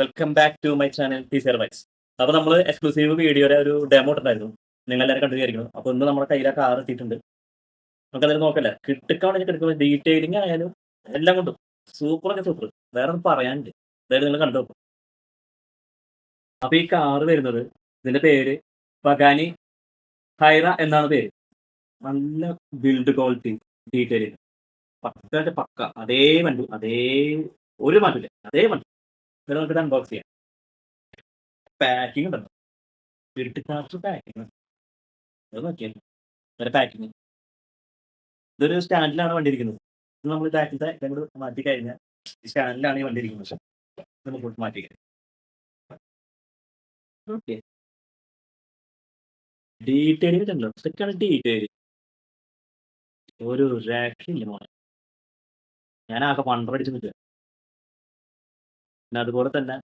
Welcome back to my channel teacher wise. അപ്പോൾ നമ്മൾ exclusive വീഡിയോയുടെ ഒരു ഡെമോ ഉണ്ടായിരുന്നു, നിങ്ങൾ എല്ലാവരും കണ്ടു വിചാരിക്കുന്നു. അപ്പോൾ ഇന്ന് നമ്മുടെ കയ്യിലെ കാർ എത്തിയിട്ടുണ്ട്. നമുക്ക് അതായത് നോക്കല്ലേ, കിട്ടിക്കാണെങ്കിൽ കിടക്കുമ്പോൾ ഡീറ്റെയിലിംഗ് ആയാലും എല്ലാം കൊണ്ടും സൂപ്പറൊക്കെ സൂപ്പർ, വേറെ ഒന്നും പറയാനില്ല. അതായത് നിങ്ങൾ കണ്ടു നോക്കും. അപ്പോൾ ഈ കാറ് വരുന്നത്, ഇതിന്റെ പേര് പഗാനി ഹൈറ എന്നാണ് പേര്. നല്ല ബിൽഡ് ക്വാളിറ്റി, ഡീറ്റെയിലിംഗ് പക്ക പക്ക, അതേ വണ്ടി, അതേ ഒരു മാറ്റില്ല, അതേ വണ്ടി. ഇത് നമുക്ക് അൺബോക്സ് ചെയ്യാം. പാക്കിംഗ് ഉണ്ടല്ലോ, ഇരുട്ടിക്കാർച്ച് പാക്കിംഗ്, അത് നോക്കിയാൽ വേറെ പാക്കിംഗ്. ഇതൊരു സ്റ്റാൻഡിലാണ് വണ്ടി ഇരിക്കുന്നത്. ഇത് നമ്മൾ ബാക്കിലത്തെ ഇതും കൂടെ മാറ്റി കഴിഞ്ഞാൽ ഈ സ്റ്റാൻഡിലാണ് ഈ വണ്ടി ഇരിക്കുന്നത്. ഇത് നമുക്ക് മാറ്റി ഓക്കെ. ഡീറ്റെയിലിംഗ് ഉണ്ടല്ലോ, ഇതൊക്കെയാണ് ഡീറ്റെയിൽ. ഒരു രക്ഷയില്ല മോനെ, ഞാൻ ആകെ വണ്ടറടിച്ച് നിൽക്കുക. പിന്നെ അതുപോലെ തന്നെ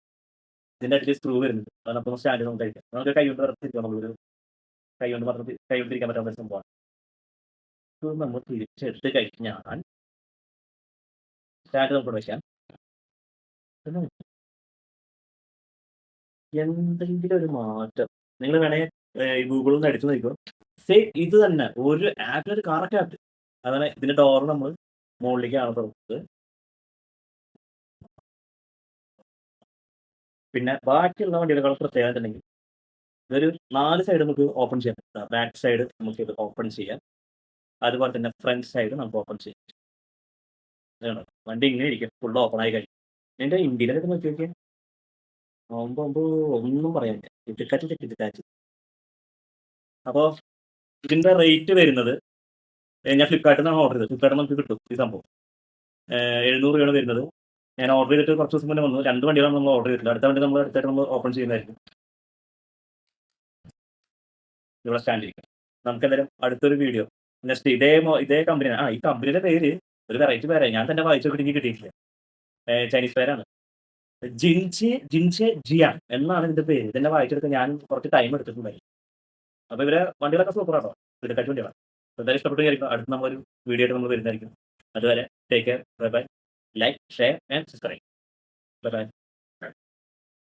ഇതിന്റെ അടിയിൽ സ്ക്രൂ വരുന്നുണ്ട്, അത് നമുക്ക് സ്റ്റാൻഡ് നമുക്ക് കഴിക്കാം. നമുക്ക് കൈ കൊണ്ട് വരത്തിരിക്കാം, നമ്മളൊരു കൈ കൊണ്ട് മാത്രം കൈ കൊണ്ട് ഇരിക്കാൻ പറ്റാത്ത ഒരു സംഭവമാണ്. ഇത് നമ്മൾ തിരിച്ചെടുത്ത് കഴിഞ്ഞാൽ സ്റ്റാൻഡ് നമുക്ക് വയ്ക്കാം. എന്തെങ്കിലും ഒരു മാറ്റം നിങ്ങൾ വേണമെങ്കിൽ ഗൂഗിളിൽ നിന്ന് അടിച്ചു നോക്കിക്കോ. സെയിം ഇത് തന്നെ, ഒരു ആപ്പിലൊരു കാറൊക്കെ ആപ്പ്. അതാണ് ഇതിന്റെ ഡോർ നമ്മൾ മുകളിലേക്കാണ് തുറക്കുന്നത്. പിന്നെ ബാക്കിയുള്ള വണ്ടികളെ പ്രത്യേകത ഉണ്ടെങ്കിൽ ഇതൊരു 4 സൈഡ് നമുക്ക് ഓപ്പൺ ചെയ്യാൻ പറ്റും. ബാക്ക് സൈഡ് നമുക്ക് ഇത് ഓപ്പൺ ചെയ്യാം, അതുപോലെ തന്നെ ഫ്രണ്ട് സൈഡ് നമുക്ക് ഓപ്പൺ ചെയ്യാം. ഇതാണ് വണ്ടി ഇങ്ങനെ ഇരിക്കും, ഫുൾ ഓപ്പൺ ആയി കഴിഞ്ഞു. എൻ്റെ ഇന്ത്യയിലൊക്കെ നോക്കി നോക്കിയാൽ ആകുമ്പോൾ ഒന്നും പറയാനില്ല, ഇട്ടിക്കാറ്റ്. അപ്പോൾ ഇതിന്റെ റേറ്റ് വരുന്നത്, ഞാൻ ഫ്ലിപ്കാർട്ടിൽ നിന്നാണ് ഓർഡർ ചെയ്തത്. ഫ്ലിപ്കാർട്ടിൽ നമുക്ക് കിട്ടും ഈ സംഭവം. 700 രൂപയാണ് വരുന്നത്. ഞാൻ ഓർഡർ ചെയ്തിട്ട് കുറച്ച് ദിവസം മുന്നേ വന്നു. 2 വണ്ടികളാണ് നമ്മൾ ഓർഡർ ചെയ്തിട്ടുള്ളത്. അടുത്ത വണ്ടി നമ്മൾ അടുത്തായിട്ട് നമ്മൾ ഓപ്പൺ ചെയ്യുന്നതായിരിക്കും. ഇവിടെ സ്റ്റാൻഡ് ഇരിക്കും. നമുക്ക് എന്തായാലും അടുത്തൊരു വീഡിയോ നെക്സ്റ്റ് ഇതേ കമ്പനിയാണ്. ഈ കമ്പനിയുടെ പേര് ഒരു വെറൈറ്റി പേരായി, ഞാൻ തന്നെ വായിച്ചു നോക്കിയിട്ട് എനിക്ക് കിട്ടിയിട്ടില്ല. ചൈനീസ് പേരാണ്. ജിൻഷെ ജിയാൻ എന്നാണ് ഇതിന്റെ പേര്. ഇതെന്നെ വായിച്ചെടുക്കാൻ ഞാൻ കുറച്ച് ടൈം എടുത്തിട്ടുണ്ടായി. അപ്പോൾ ഇവരെ വണ്ടികളൊക്കെ സൂപ്പറാട്ടോ, ഇടക്കാറ്റ് വണ്ടികളാണ്. എന്തായാലും ഇഷ്ടപ്പെട്ടു വിചാരിക്കും. അടുത്ത് നമ്മളൊരു വീഡിയോ ആയിട്ട് നമ്മൾ വരുന്നതായിരിക്കും. അതുവരെ take care, bye bye. Like, share and subscribe. Bye bye.